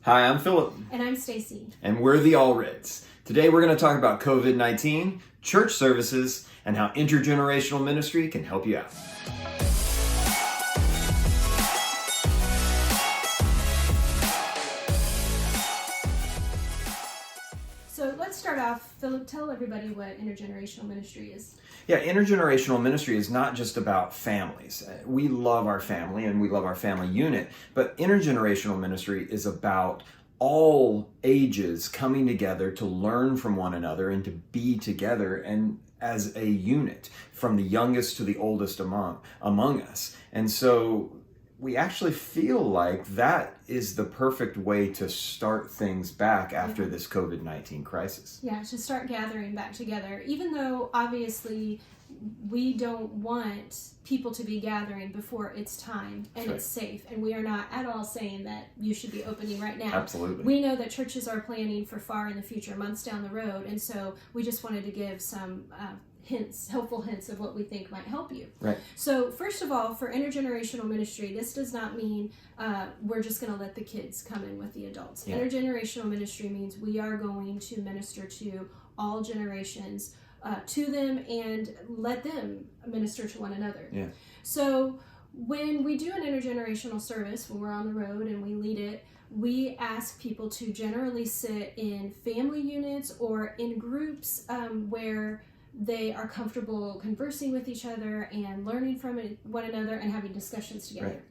Hi, I'm Philip. And I'm Stacy. And we're the Allreds. Today we're going to talk about COVID-19, church services, and how intergenerational ministry can help you out. So let's start off. Philip, tell everybody what intergenerational ministry is. Yeah, intergenerational ministry is not just about families. We love our family and we love our family unit, but intergenerational ministry is about all ages coming together to learn from one another and to be together and as a unit, from the youngest to the oldest among us. And so we actually feel like that is the perfect way to start things back after this COVID-19 crisis. Yeah, to start gathering back together, even though obviously we don't want people to be gathering before it's time and it's safe. And we are not at all saying that you should be opening right now. Absolutely. We know that churches are planning for far in the future, months down the road. And so we just wanted to give some helpful hints of what we think might help you. Right. So first of all, for intergenerational ministry, this does not mean we're just going to let the kids come in with the adults. Yeah. Intergenerational ministry means we are going to minister to all generations, to them, and let them minister to one another. Yeah. So when we do an intergenerational service, when we're on the road and we lead it, we ask people to generally sit in family units or in groups where they are comfortable conversing with each other and learning from one another and having discussions together. Right.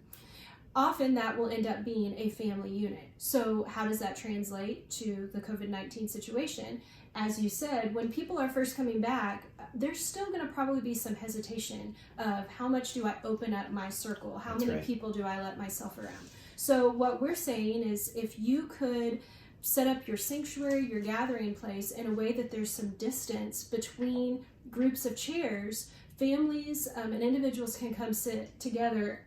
Often that will end up being a family unit. So how does that translate to the COVID-19 situation? As you said, when people are first coming back, there's still going to probably be some hesitation of how much do I open up my circle? How many people do I let myself around? So what we're saying is, if you could set up your sanctuary, your gathering place in a way that there's some distance between groups of chairs, families and individuals can come sit together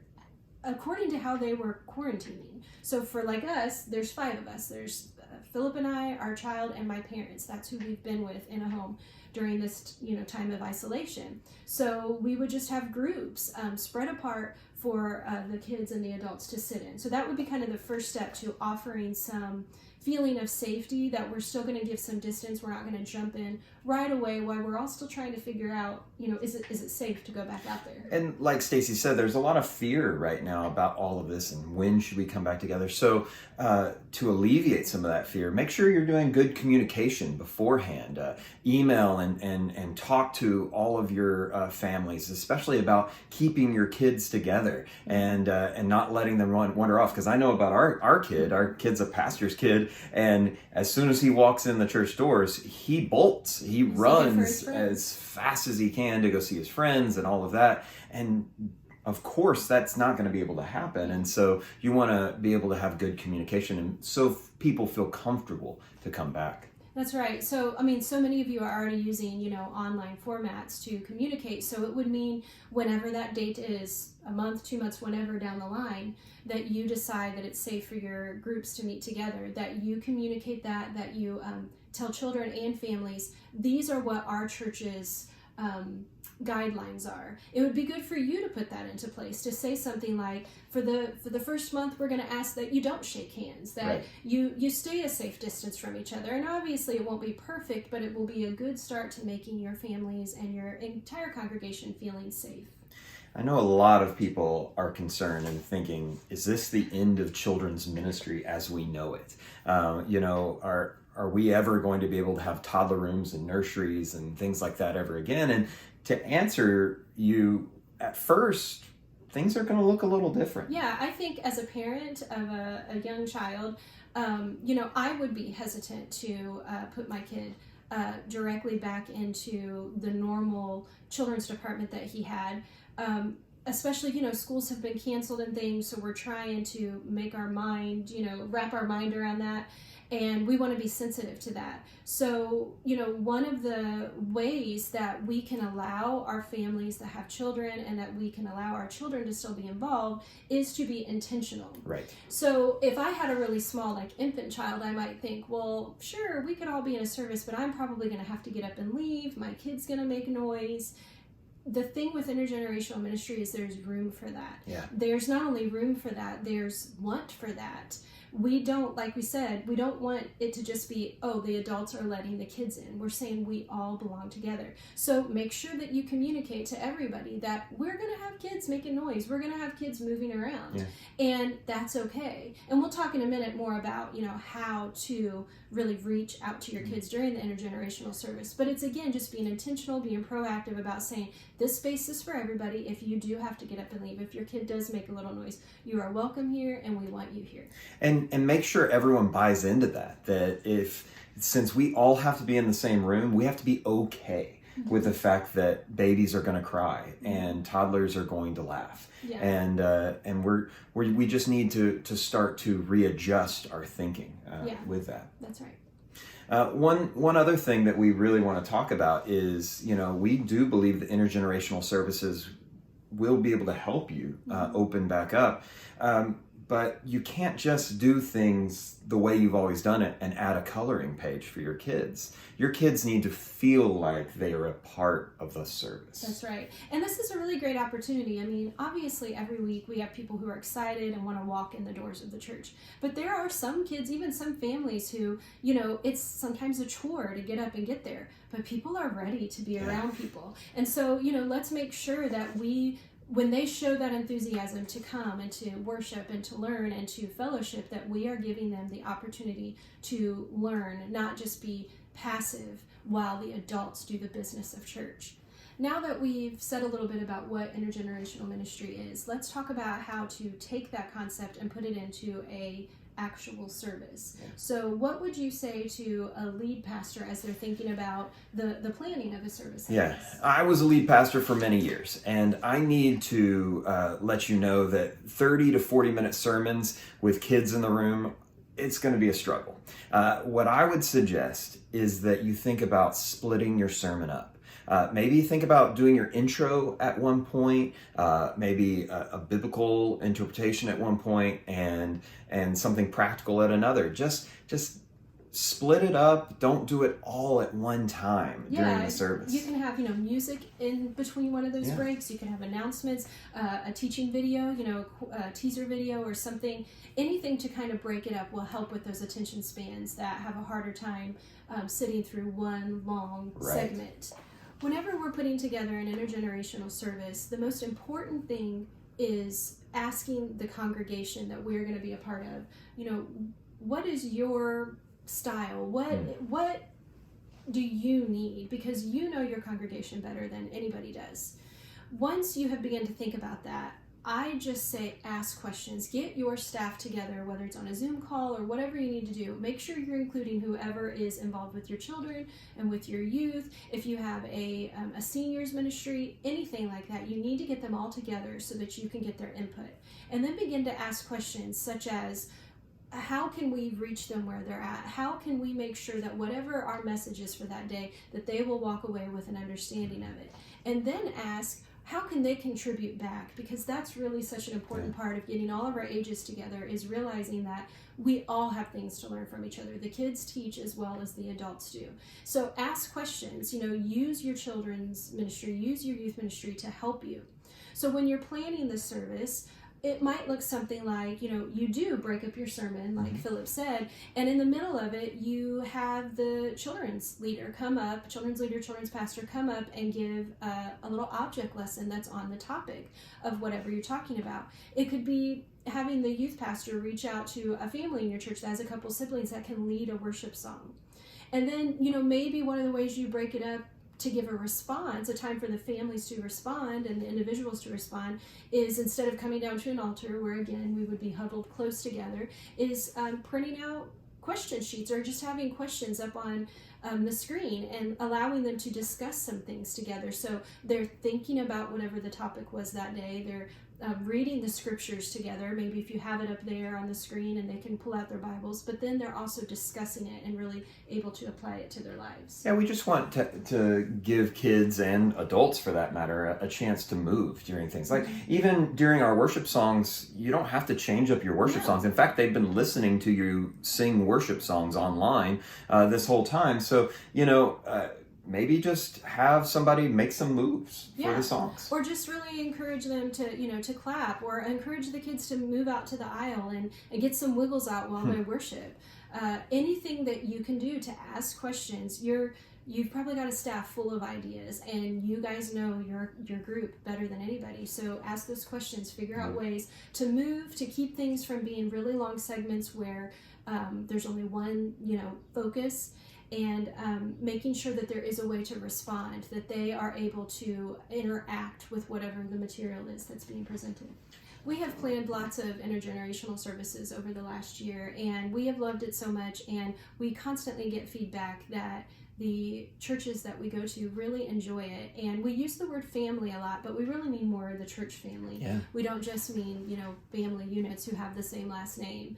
according to how they were quarantining. So for like us, there's 5 of us. There's Philip and I, our child, and my parents. That's who we've been with in a home during this time of isolation. So we would just have groups spread apart for the kids and the adults to sit in. So that would be kind of the first step to offering some feeling of safety, that we're still going to give some distance. We're not going to jump in right away while we're all still trying to figure out, is it safe to go back out there? And like Stacy said, there's a lot of fear right now about all of this and when should we come back together. So to alleviate some of that fear, make sure you're doing good communication beforehand. Email and talk to all of your families, especially about keeping your kids together and not letting them wander off. Because I know about our kid's a pastor's kid, and as soon as he walks in the church doors, he bolts. He runs as fast as he can to go see his friends and all of that. And of course, that's not going to be able to happen. And so you want to be able to have good communication, and so people feel comfortable to come back. That's right. So, so many of you are already using, online formats to communicate. So it would mean whenever that date is, a month, 2 months, whenever down the line, that you decide that it's safe for your groups to meet together, that you communicate that you tell children and families, these are what our church's guidelines are. It would be good for you to put that into place, to say something like, for the first month, we're going to ask that you don't shake hands, that you stay a safe distance from each other. And obviously it won't be perfect, but it will be a good start to making your families and your entire congregation feeling safe. I know a lot of people are concerned and thinking, is this the end of children's ministry as we know it? Are we ever going to be able to have toddler rooms and nurseries and things like that ever again? And to answer you, at first, things are going to look a little different. Yeah, I think as a parent of a young child, I would be hesitant to put my kid directly back into the normal children's department that he had. Especially, schools have been canceled and things, so we're trying to make our mind, wrap our mind around that. And we want to be sensitive to that. So, one of the ways that we can allow our families that have children and that we can allow our children to still be involved is to be intentional. Right. So if I had a really small, infant child, I might think, well, sure, we could all be in a service, but I'm probably going to have to get up and leave. My kid's going to make noise. The thing with intergenerational ministry is there's room for that. Yeah. There's not only room for that, there's want for that. We don't, like we said, we don't want it to just be, oh, the adults are letting the kids in. We're saying we all belong together. So make sure that you communicate to everybody that we're going to have kids making noise. We're going to have kids moving around. Yeah. And that's okay. And we'll talk in a minute more about, how to really reach out to your kids during the intergenerational service. But it's, again, just being intentional, being proactive about saying, this space is for everybody. If you do have to get up and leave, if your kid does make a little noise, you are welcome here and we want you here. And make sure everyone buys into that since we all have to be in the same room, we have to be okay with the fact that babies are going to cry and toddlers are going to laugh. Yeah. And we just need to start to readjust our thinking with that. That's right. One other thing that we really want to talk about is, we do believe that intergenerational services will be able to help you open back up. But you can't just do things the way you've always done it and add a coloring page for your kids. Your kids need to feel like they are a part of the service. That's right. And this is a really great opportunity. I mean, obviously every week we have people who are excited and want to walk in the doors of the church. But there are some kids, even some families who, it's sometimes a chore to get up and get there. But people are ready to be around people. And so, let's make sure that when they show that enthusiasm to come and to worship and to learn and to fellowship, that we are giving them the opportunity to learn, not just be passive while the adults do the business of church. Now that we've said a little bit about what intergenerational ministry is, let's talk about how to take that concept and put it into a actual service. Yeah. So what would you say to a lead pastor as they're thinking about the planning of a service? Yeah, I was a lead pastor for many years, and I need to let you know that 30 to 40 minute sermons with kids in the room, it's going to be a struggle. What I would suggest is that you think about splitting your sermon up. Maybe think about doing your intro at one point, maybe a biblical interpretation at one point, and something practical at another. Just split it up. Don't do it all at one time during the service. You can have music in between one of those breaks. You can have announcements, a teaching video, a teaser video or something. Anything to kind of break it up will help with those attention spans that have a harder time sitting through one long segment. Whenever we're putting together an intergenerational service, the most important thing is asking the congregation that we're going to be a part of, what is your style? What do you need? Because you know your congregation better than anybody does. Once you have begun to think about that, I just say ask questions. Get your staff together, whether it's on a Zoom call or whatever you need to do. Make sure you're including whoever is involved with your children and with your youth. If you have a seniors ministry, anything like that, you need to get them all together so that you can get their input. And then begin to ask questions such as, how can we reach them where they're at? How can we make sure that whatever our message is for that day, that they will walk away with an understanding of it? And then ask, how can they contribute back? Because that's really such an important part of getting all of our ages together, is realizing that we all have things to learn from each other. The kids teach as well as the adults do. So ask questions, use your children's ministry, use your youth ministry to help you. So when you're planning the service, it might look something like, you do break up your sermon, like Philip said, and in the middle of it, you have the children's leader come up, children's pastor come up and give a little object lesson that's on the topic of whatever you're talking about. It could be having the youth pastor reach out to a family in your church that has a couple siblings that can lead a worship song. And then, maybe one of the ways you break it up to give a response, a time for the families to respond and the individuals to respond, is instead of coming down to an altar where again we would be huddled close together, is printing out question sheets or just having questions up on the screen and allowing them to discuss some things together. So they're thinking about whatever the topic was that day. They're reading the scriptures together, maybe if you have it up there on the screen and they can pull out their Bibles, but then they're also discussing it and really able to apply it to their lives. Yeah, we just want to give kids and adults, for that matter, a chance to move during things. Like even during our worship songs, you don't have to change up your worship songs. In fact, they've been listening to you sing worship songs online this whole time. So, maybe just have somebody make some moves for Yeah. the songs. Or just really encourage them to clap, or encourage the kids to move out to the aisle and get some wiggles out while they worship. Anything that you can do to ask questions. You've probably got a staff full of ideas, and you guys know your group better than anybody. So ask those questions, figure out ways to move, to keep things from being really long segments where there's only one, focus, and making sure that there is a way to respond, that they are able to interact with whatever the material is that's being presented. We have planned lots of intergenerational services over the last year, and we have loved it so much, and we constantly get feedback that the churches that we go to really enjoy it. And we use the word family a lot, but we really mean more the church family. Yeah. We don't just mean, family units who have the same last name.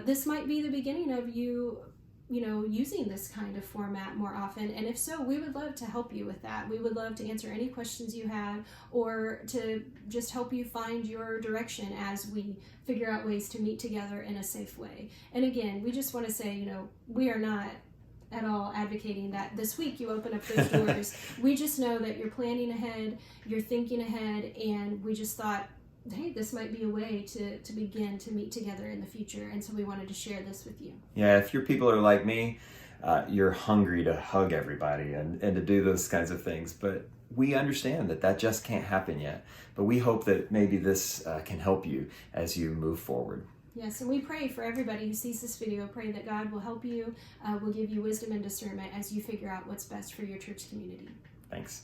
This might be the beginning of you using this kind of format more often. And if so, we would love to help you with that. We would love to answer any questions you have, or to just help you find your direction as we figure out ways to meet together in a safe way. And again, we just want to say, we are not at all advocating that this week you open up those doors. We just know that you're planning ahead, you're thinking ahead, and we just thought, hey, this might be a way to begin to meet together in the future, and so we wanted to share this with you. Yeah, if your people are like me, you're hungry to hug everybody and to do those kinds of things, but we understand that just can't happen yet. But we hope that maybe this can help you as you move forward. Yes, and we pray for everybody who sees this video. Pray that God will help you, will give you wisdom and discernment as you figure out what's best for your church community. Thanks.